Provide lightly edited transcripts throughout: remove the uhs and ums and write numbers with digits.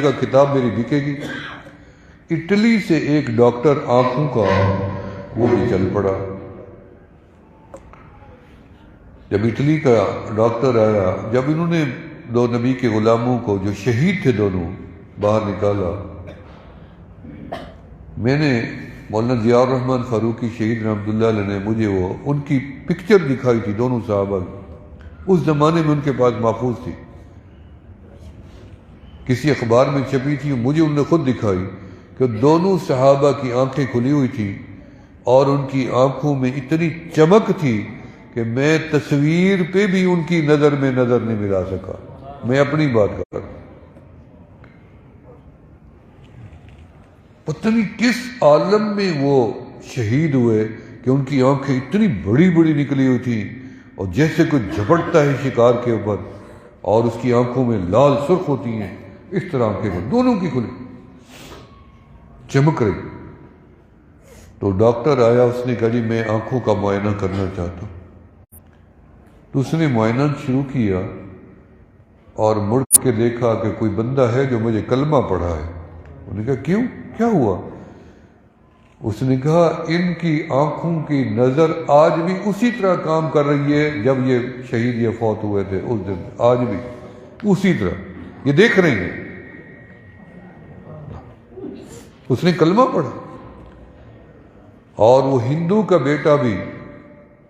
گا کتاب میری بکے گی۔ اٹلی سے ایک ڈاکٹر آنکھوں کا وہ بھی چل پڑا۔ جب اٹلی کا ڈاکٹر آیا، جب انہوں نے دو نبی کے غلاموں کو جو شہید تھے دونوں باہر نکالا، میں نے مولانا ضیاء الرحمن فاروقی شہید رحمۃ اللہ علیہ نے مجھے وہ ان کی پکچر دکھائی تھی دونوں صحابہ کی، اس زمانے میں ان کے پاس محفوظ تھی، کسی اخبار میں چھپی تھی، مجھے انہوں نے خود دکھائی کہ دونوں صحابہ کی آنکھیں کھلی ہوئی تھیں اور ان کی آنکھوں میں اتنی چمک تھی کہ میں تصویر پہ بھی ان کی نظر میں نظر نہیں ملا سکا۔ میں اپنی بات کر رہا ہوں، پتہ نہیں کس عالم میں وہ شہید ہوئے کہ ان کی آنکھیں اتنی بڑی بڑی نکلی ہوئی تھیں، اور جیسے کوئی جھپٹتا ہے شکار کے اوپر اور اس کی آنکھوں میں لال سرخ ہوتی ہیں، اس طرح آنکھیں دونوں کی کھلی چمک رہی۔ تو ڈاکٹر آیا، اس نے کہا جی میں آنکھوں کا معائنہ کرنا چاہتا ہوں۔ تو اس نے معائنہ شروع کیا اور مڑ کے دیکھا کہ کوئی بندہ ہے جو مجھے کلمہ پڑھا ہے۔ انہوں نے کہا کیوں، کیا ہوا؟ اس نے کہا ان کی آنکھوں کی نظر آج بھی اسی طرح کام کر رہی ہے جب یہ شہید یا فوت ہوئے تھے اس دن، آج بھی اسی طرح یہ دیکھ رہی ہیں۔ اس نے کلمہ پڑھا، اور وہ ہندو کا بیٹا بھی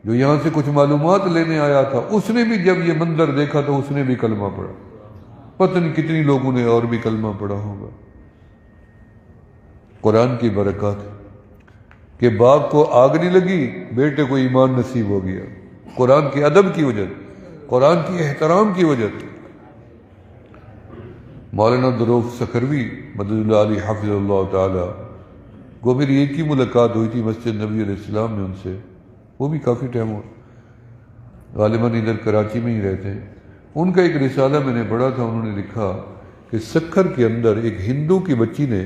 جو یہاں سے کچھ معلومات لینے آیا تھا، اس نے بھی جب یہ منظر دیکھا تو اس نے بھی کلمہ پڑھا۔ پتہ نہیں کتنی لوگوں نے اور بھی کلمہ پڑھا ہوگا۔ قرآن کی برکات کہ باپ کو آگ نہیں لگی، بیٹے کو ایمان نصیب ہو گیا، قرآن کے ادب کی وجہ، قرآن کی احترام کی وجہ۔ مولانا دروف سکھروی مدد اللہ علیہ حافظ اللہ تعالی کو میری ایک ہی ملاقات ہوئی تھی مسجد نبی علیہ السلام میں ان سے، وہ بھی کافی ٹائم ہوا، غالباً ادھر کراچی میں ہی رہتے ہیں۔ ان کا ایک رسالہ میں نے پڑھا تھا، انہوں نے لکھا کہ سکھر کے اندر ایک ہندو کی بچی نے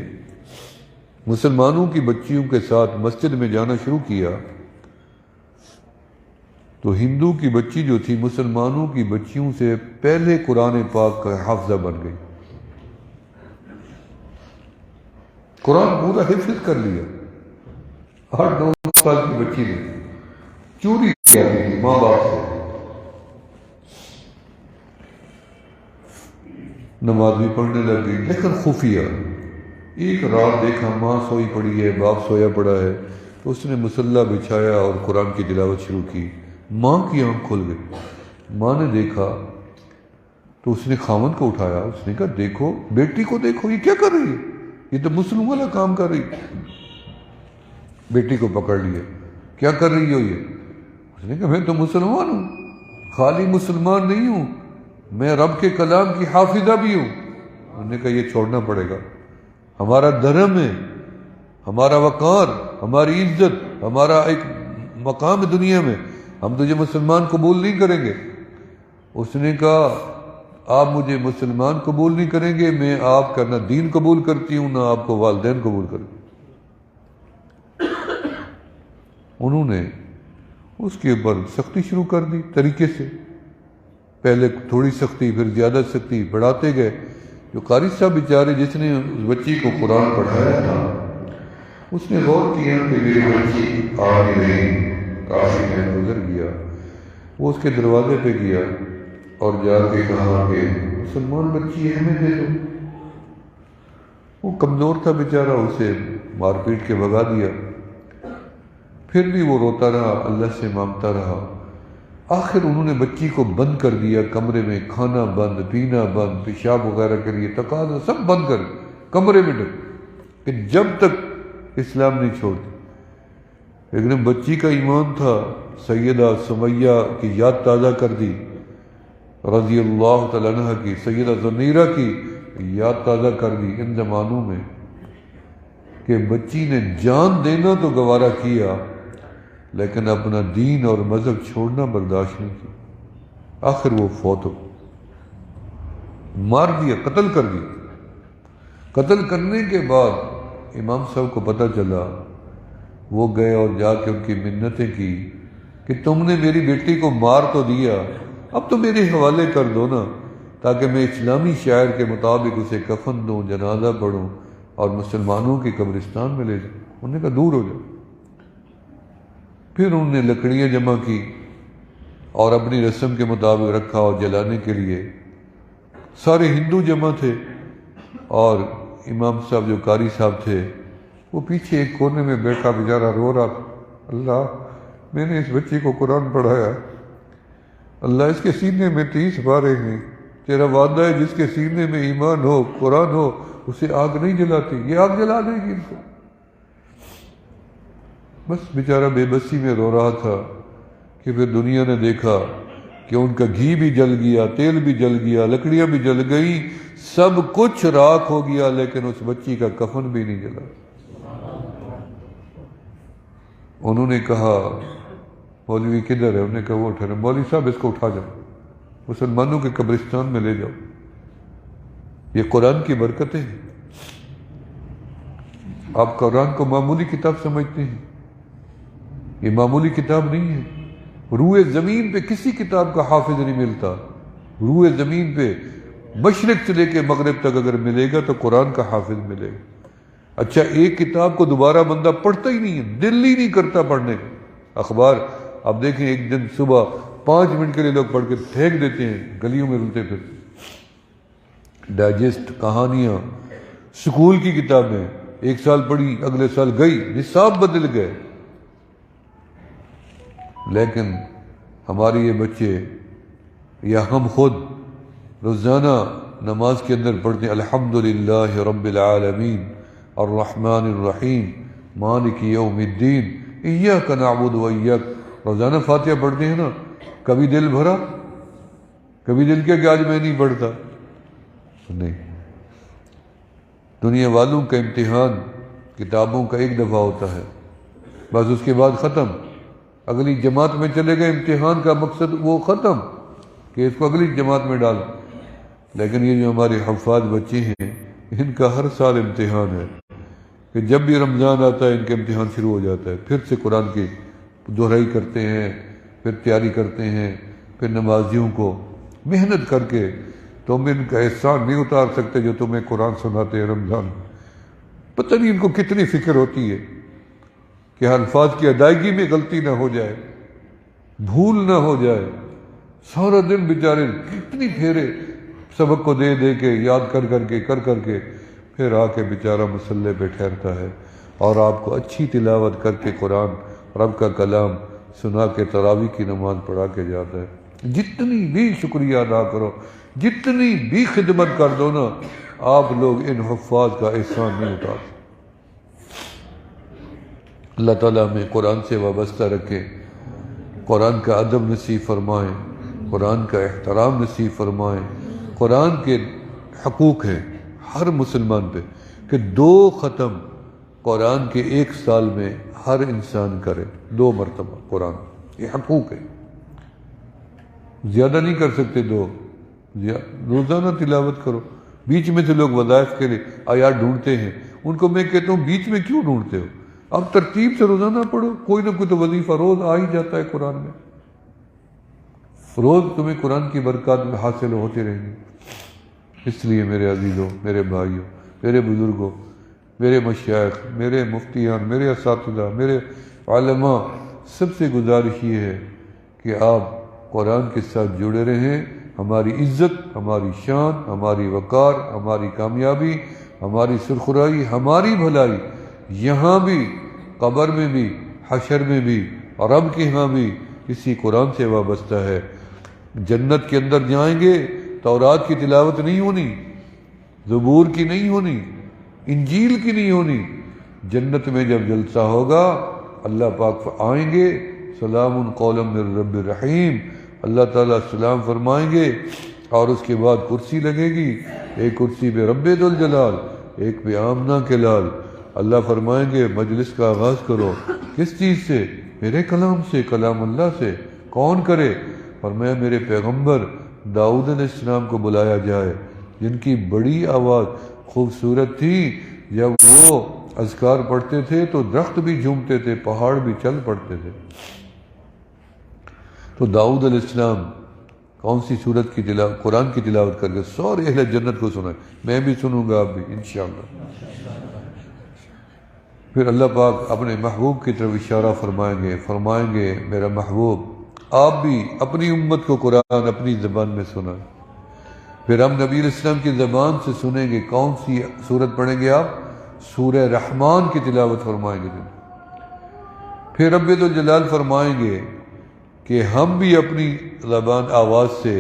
مسلمانوں کی بچیوں کے ساتھ مسجد میں جانا شروع کیا، تو ہندو کی بچی جو تھی مسلمانوں کی بچیوں سے پہلے قرآن پاک کا حافظہ بن گئی، قرآن پورا حفظ کر لیا۔ 8-9 سال کی بچی نے چوری کیا تھی ماں باپ سے، نماز بھی پڑھنے لگ گئی لیکن خفیہ۔ ایک رات دیکھا ماں سوئی پڑی ہے، باپ سویا پڑا ہے، تو اس نے مصلی بچھایا اور قرآن کی تلاوت شروع کی۔ ماں کی آنکھ کھل گئی، ماں نے دیکھا تو اس نے خاوند کو اٹھایا، اس نے کہا دیکھو بیٹی کو دیکھو، یہ کیا کر رہی ہے، یہ تو مسلم والا کام کر رہی۔ بیٹی کو پکڑ لیا، کیا کر رہی ہو یہ؟ اس نے کہا میں تو مسلمان ہوں، خالی مسلمان نہیں ہوں، میں رب کے کلام کی حافظہ بھی ہوں۔ انہوں نے کہا یہ چھوڑنا پڑے گا، ہمارا دھرم ہے، ہمارا وقار، ہماری عزت، ہمارا ایک مقام دنیا میں، ہم تجھے مسلمان قبول نہیں کریں گے۔ اس نے کہا آپ مجھے مسلمان قبول نہیں کریں گے، میں آپ کا نہ دین قبول کرتی ہوں نہ آپ کو والدین قبول کرتی۔ انہوں نے اس کے اوپر سختی شروع کر دی طریقے سے، پہلے تھوڑی سختی پھر زیادہ سختی بڑھاتے گئے۔ جو قاری صاحب بیچارے جس نے اس بچی کو قرآن پڑھایا تھا، اس نے غور کیا کہ میری بچی آ نہیں رہی، کافی ٹائم گزر گیا۔ وہ اس کے دروازے پہ گیا اور جا کے کہا کہ مسلمان بچی ہے ہمیں دے دو۔ وہ کمزور تھا بیچارہ، اسے مار پیٹ کے بھگا دیا۔ پھر بھی وہ روتا رہا، اللہ سے مانگتا رہا۔ آخر انہوں نے بچی کو بند کر دیا کمرے میں، کھانا بند، پینا بند، پیشاب وغیرہ کے لیے تقاضا سب بند کر کمرے میں ڈک، کہ جب تک اسلام نہیں چھوڑتی۔ لیکن بچی کا ایمان تھا، سیدہ سمیہ کی یاد تازہ کر دی، رضی اللہ تعالیٰ عنہ کی، سیدہ زنیرہ کی یاد تازہ کر دی ان زمانوں میں، کہ بچی نے جان دینا تو گوارا کیا لیکن اپنا دین اور مذہب چھوڑنا برداشت نہیں کیا۔ آخر وہ فوت ہو، مار دیا، قتل کر دیا۔ قتل کرنے کے بعد امام صاحب کو پتہ چلا، وہ گئے اور جا کے ان کی منتیں کی کہ تم نے میری بیٹی کو مار تو دیا، اب تو میرے حوالے کر دو نا، تاکہ میں اسلامی شاعر کے مطابق اسے کفن دوں، جنازہ پڑھوں اور مسلمانوں کے قبرستان میں لے جاؤں۔ انہوں نے کہا دور ہو جاؤ۔ پھر انہوں نے لکڑیاں جمع کی اور اپنی رسم کے مطابق رکھا اور جلانے کے لیے سارے ہندو جمع تھے، اور امام صاحب جو قاری صاحب تھے وہ پیچھے ایک کونے میں بیٹھا بیچارہ رو رہا تھا، اللہ میں نے اس بچے کو قرآن پڑھایا، اللہ اس کے سینے میں 30 بارے ہیں، تیرا وعدہ ہے جس کے سینے میں ایمان ہو قرآن ہو اسے آگ نہیں جلاتی، یہ آگ جلا دے گی ان کو۔ بس بیچارہ بے بسی میں رو رہا تھا کہ پھر دنیا نے دیکھا کہ ان کا گھی بھی جل گیا، تیل بھی جل گیا، لکڑیاں بھی جل گئی، سب کچھ راکھ ہو گیا، لیکن اس بچی کا کفن بھی نہیں جلا۔ انہوں نے کہا مولوی کدھر ہے؟ انہوں نے کہا وہ اٹھا رہے۔ مولوی صاحب اس کو اٹھا جاؤ، مسلمانوں کے قبرستان میں لے جاؤ، یہ قرآن کی برکتیں ہیں۔ آپ قرآن کو معمولی کتاب سمجھتے ہیں، یہ معمولی کتاب نہیں ہے۔ روئے زمین پہ کسی کتاب کا حافظ نہیں ملتا، روئے زمین پہ مشرق سے لے کے مغرب تک اگر ملے گا تو قرآن کا حافظ ملے گا۔ اچھا ایک کتاب کو دوبارہ بندہ پڑھتا ہی نہیں ہے، دل ہی نہیں کرتا پڑھنے کا۔ اخبار آپ دیکھیں، ایک دن صبح 5 منٹ کے لیے لوگ پڑھ کے پھینک دیتے ہیں، گلیوں میں رلتے پھرتے۔ ڈائجسٹ، کہانیاں، سکول کی کتابیں ایک سال پڑھی اگلے سال گئی، نصاب بدل گئے۔ لیکن ہمارے یہ بچے یا ہم خود روزانہ نماز کے اندر پڑھتے ہیں الحمدللہ رب العالمین الرحمن الرحیم مالک یوم الدین ایاک نعبد و ایاک، روزانہ فاتحہ پڑھتے ہیں نا، کبھی دل بھرا؟ کبھی دل کیا کہ آج میں نہیں پڑھتا؟ نہیں۔ دنیا والوں کا امتحان کتابوں کا ایک دفعہ ہوتا ہے، بس اس کے بعد ختم، اگلی جماعت میں چلے گئے، امتحان کا مقصد وہ ختم کہ اس کو اگلی جماعت میں ڈال۔ لیکن یہ جو ہمارے حفاظ بچے ہیں ان کا ہر سال امتحان ہے کہ جب بھی رمضان آتا ہے ان کے امتحان شروع ہو جاتا ہے، پھر سے قرآن کی دہرائی کرتے ہیں، پھر تیاری کرتے ہیں، پھر نمازیوں کو محنت کر کے تم ان کا احسان نہیں اتار سکتے جو تمہیں قرآن سناتے ہیں رمضان میں۔ پتہ نہیں ان کو کتنی فکر ہوتی ہے کہ الفاظ کی ادائیگی میں غلطی نہ ہو جائے، بھول نہ ہو جائے۔ سارا دن بیچارے کتنی پھیرے سبق کو دے دے کے یاد کر کے پھر آ کے بیچارہ مصلی پہ ٹھہرتا ہے، اور آپ کو اچھی تلاوت کر کے قرآن رب کا کلام سنا کے تراویح کی نماز پڑھا کے جاتا ہے۔ جتنی بھی شکریہ ادا کرو، جتنی بھی خدمت کر دو نا، آپ لوگ ان حفاظ کا احسان نہیں اتار سکتے۔ اللہ تعالیٰ ہمیں قرآن سے وابستہ رکھے، قرآن کا ادب نصیب فرمائیں، قرآن کا احترام نصیب فرمائیں۔ قرآن کے حقوق ہیں ہر مسلمان پہ کہ 2 ختم قرآن کے 1 سال میں ہر انسان کرے، 2 مرتبہ قرآن، یہ حقوق ہے، زیادہ نہیں کر سکتے 2، روزانہ تلاوت کرو۔ بیچ میں سے لوگ وظائف کے لیے آیات ڈھونڈتے ہیں، ان کو میں کہتا ہوں بیچ میں کیوں ڈھونڈتے ہو؟ اب ترتیب سے روزانہ پڑھو، کوئی نہ کوئی تو وظیفہ روز آ ہی جاتا ہے قرآن میں، روز تمہیں قرآن کی برکات میں حاصل ہوتے رہیں گے۔ اس لیے میرے عزیزوں، میرے بھائیوں، میرے بزرگوں، میرے مشائخ، میرے مفتیان، میرے اساتذہ، میرے علماء، سب سے گزارش یہ ہے کہ آپ قرآن کے ساتھ جڑے رہیں۔ ہماری عزت، ہماری شان، ہماری وقار، ہماری کامیابی، ہماری سرخرائی، ہماری بھلائی یہاں بھی، قبر میں بھی، حشر میں بھی، اور رب کے ہاں بھی اسی قرآن سے وابستہ ہے۔ جنت کے اندر جائیں گے، تورات کی تلاوت نہیں ہونی، زبور کی نہیں ہونی، انجیل کی نہیں ہونی۔ جنت میں جب جلسہ ہوگا اللہ پاک آئیں گے، سلام قولا من رب الرحیم، اللہ تعالیٰ سلام فرمائیں گے، اور اس کے بعد کرسی لگے گی، ایک کرسی پہ رب ذوالجلال، ایک پہ آمنہ کے لال۔ اللہ فرمائیں گے مجلس کا آغاز کرو، کس چیز سے؟ میرے کلام سے، کلام اللہ سے۔ کون کرے؟ فرمایا میرے پیغمبر داؤد علیہ السلام کو بلایا جائے، جن کی بڑی آواز خوبصورت تھی، جب وہ اذکار پڑھتے تھے تو درخت بھی جھومتے تھے، پہاڑ بھی چل پڑتے تھے۔ تو داؤد علیہ السلام کون سی سورت کی تلاوت، قرآن کی تلاوت کر کے سارے اہل جنت کو سنائیں، میں بھی سنوں گا، آپ بھی انشاءاللہ۔ پھر اللہ پاک اپنے محبوب کی طرف اشارہ فرمائیں گے میرا محبوب آپ بھی اپنی امت کو قرآن اپنی زبان میں سنائیں۔ پھر ہم نبی علیہ السلام کی زبان سے سنیں گے، کون سی سورت پڑھیں گے آپ؟ سورہ رحمان کی تلاوت فرمائیں گے۔ پھر رب ذوالجلال فرمائیں گے کہ ہم بھی اپنی زبان آواز سے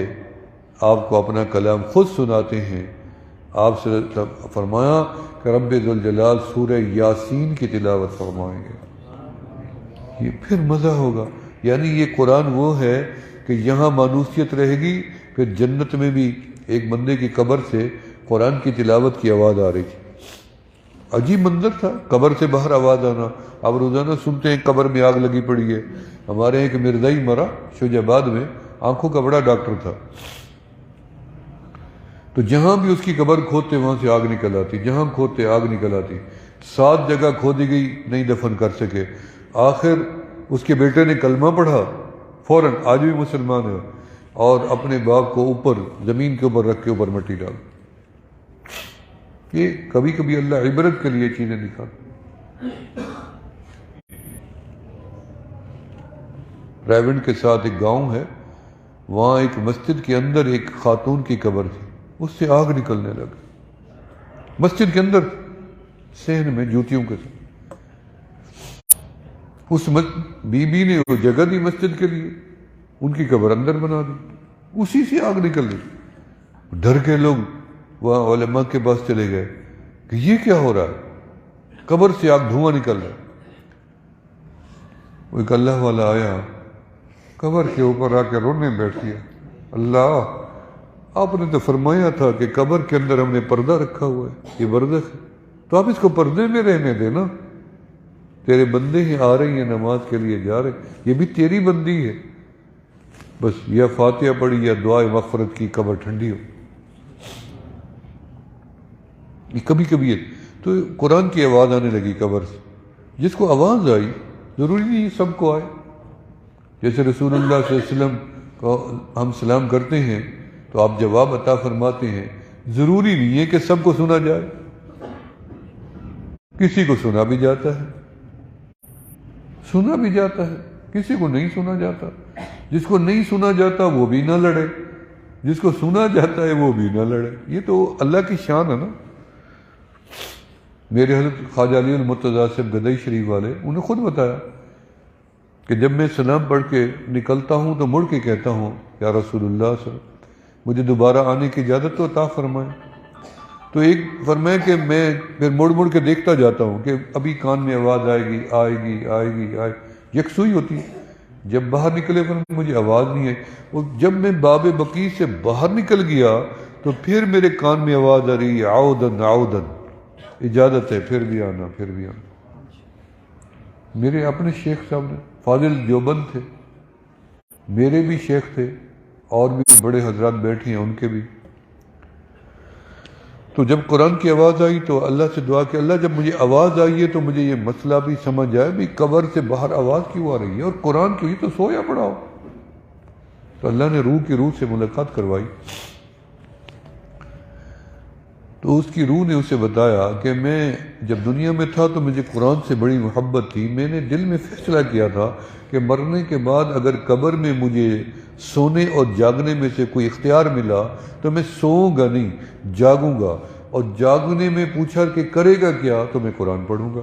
آپ کو اپنا کلام خود سناتے ہیں۔ آپ سے فرمایا کہ رب ذوالجلال سورہ یاسین کی تلاوت فرمائیں گے، یہ پھر مزہ ہوگا۔ یعنی یہ قرآن وہ ہے کہ یہاں مانوسیت رہے گی، پھر جنت میں بھی ایک بندے کی قبر سے قرآن کی تلاوت کی آواز آ رہی تھی، عجیب منظر تھا، قبر سے باہر آواز آنا۔ اب روزانہ سنتے ہیں قبر میں آگ لگی پڑی ہے، ہمارے ایک مرزائی مرا شوج آباد میں، آنکھوں کا بڑا ڈاکٹر تھا، تو جہاں بھی اس کی قبر کھودتے وہاں سے آگ نکل آتی، جہاں کھودتے آگ نکل آتی، 7 جگہ کھودی گئی، نہیں دفن کر سکے۔ آخر اس کے بیٹے نے کلمہ پڑھا فوراً، آج بھی مسلمان ہے، اور اپنے باپ کو اوپر زمین کے اوپر رکھ کے اوپر مٹی ڈال۔ یہ کبھی کبھی اللہ عبرت کے لیے چیزیں دکھاتا۔ رائیونڈ کے ساتھ ایک گاؤں ہے، وہاں ایک مسجد کے اندر ایک خاتون کی قبر تھی، اس سے آگ نکلنے لگا، مسجد کے اندر صحن میں جوتیوں کے ساتھ۔ اس بی بی نے وہ جگہ دی مسجد کے لیے، ان کی قبر اندر بنا دی، اسی سے آگ نکل گئی۔ ڈر کے لوگ وہاں علماء کے پاس چلے گئے کہ یہ کیا ہو رہا ہے، قبر سے آگ دھواں نکل رہا ہے۔ وہ ایک اللہ والا آیا، قبر کے اوپر آ کے رونے بیٹھ گیا، اللہ آپ نے تو فرمایا تھا کہ قبر کے اندر ہم نے پردہ رکھا ہوا ہے، یہ برزخ ہے، تو آپ اس کو پردے میں رہنے دینا، تیرے بندے ہی آ رہی ہیں نماز کے لیے جا رہے، یہ بھی تیری بندی ہے، بس یا فاتحہ پڑھی یا دعائے مغفرت کی، قبر ٹھنڈی ہو۔ یہ کبھی کبھی ہے تو قرآن کی آواز آنے لگی قبر سے، جس کو آواز آئی ضروری نہیں سب کو آئے۔ جیسے رسول اللہ صلی اللہ علیہ وسلم کو ہم سلام کرتے ہیں تو آپ جواب عطا فرماتے ہیں، ضروری نہیں ہے کہ سب کو سنا جائے، کسی کو سنا بھی جاتا ہے، کسی کو نہیں سنا جاتا، جس کو نہیں سنا جاتا وہ بھی نہ لڑے، جس کو سنا جاتا ہے وہ بھی نہ لڑے، یہ تو اللہ کی شان ہے نا۔ میرے حضرت خواجہ علی المرتضیٰ صاحب گدئی شریف والے، انہیں خود بتایا کہ جب میں سلام پڑھ کے نکلتا ہوں تو مڑ کے کہتا ہوں یا رسول اللہ صلی اللہ علیہ وسلم مجھے دوبارہ آنے کی اجازت تو عطا فرمائیں۔ تو ایک فرمایا کہ میں پھر مڑ کے دیکھتا جاتا ہوں کہ ابھی کان میں آواز آئے گی، یکسوئی ہوتی ہے۔ جب باہر نکلے مجھے آواز نہیں آئی، اور جب میں باب بقیع سے باہر نکل گیا تو پھر میرے کان میں آواز آ رہی ہے عودن، اجازت ہے پھر بھی آنا۔ میرے اپنے شیخ صاحب نے فاضل دیوبند تھے، میرے بھی شیخ تھے، اور بھی بڑے حضرات بیٹھے ہیں ان کے بھی۔ تو جب قرآن کی آواز آئی تو اللہ سے دعا کہ اللہ جب مجھے آواز آئی ہے تو مجھے یہ مسئلہ بھی سمجھ آئے بھی قبر سے باہر آواز کیوں آ رہی ہے، اور قرآن کی تو سویا پڑا ہو۔ تو اللہ نے روح کی روح سے ملاقات کروائی، تو اس کی روح نے اسے بتایا کہ میں جب دنیا میں تھا تو مجھے قرآن سے بڑی محبت تھی، میں نے دل میں فیصلہ کیا تھا کہ مرنے کے بعد اگر قبر میں مجھے سونے اور جاگنے میں سے کوئی اختیار ملا تو میں سوؤں گا نہیں، جاگوں گا، اور جاگنے میں پوچھا کہ کرے گا کیا تو میں قرآن پڑھوں گا۔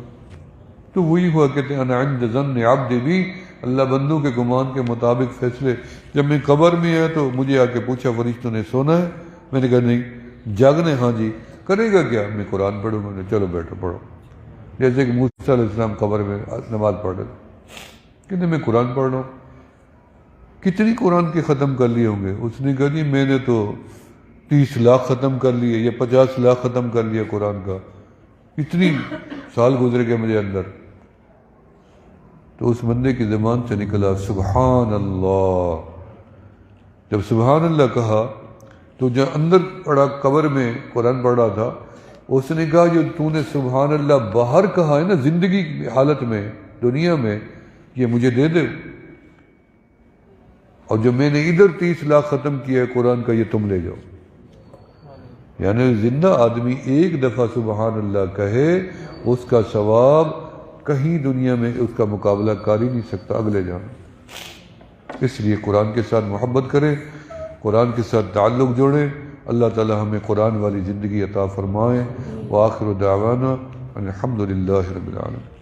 تو وہی ہوا کہتے ہیں انا عند ظن عبدی بی، اللہ بندوں کے گمان کے مطابق فیصلے۔ جب میں قبر میں آیا تو مجھے آ کے پوچھا فرشتوں نے سونا ہے، میں نے کہا نہیں، جاگنا ہے، ہاں جی، کرے گا کیا، میں قرآن پڑھوں گا، چلو بیٹھو پڑھو۔ جیسے کہ موسیٰ علیہ السلام قبر میں نماز پڑھ رہے تھے، کہتے میں قرآن پڑھ رہا ہوں۔ کتنی قرآن کے ختم کر لیے ہوں گے؟ اس نے کہا جی میں نے تو 30 لاکھ ختم کر لیے یا 50 لاکھ ختم کر لیا قرآن کا، اتنی سال گزر گئے مجھے اندر۔ تو اس بندے کی زبان سے نکلا سبحان اللہ۔ جب سبحان اللہ کہا تو جو اندر پڑا قبر میں قرآن پڑھ رہا تھا، اس نے کہا جو تو نے سبحان اللہ باہر کہا ہے نا زندگی کی حالت میں، دنیا میں، یہ مجھے دے دے۔ اور جو میں نے ادھر 30 لاکھ ختم کیا ہے قرآن کا، یہ تم لے جاؤ۔ یعنی زندہ آدمی ایک دفعہ سبحان اللہ کہے، اس کا ثواب کہیں دنیا میں اس کا مقابلہ کر ہی نہیں سکتا اگلے جانا۔ اس لیے قرآن کے ساتھ محبت کریں، قرآن کے ساتھ تعلق جوڑیں۔ اللہ تعالی ہمیں قرآن والی زندگی عطا فرمائے۔ وآخر دعوانا الحمد للہ رب العالمین۔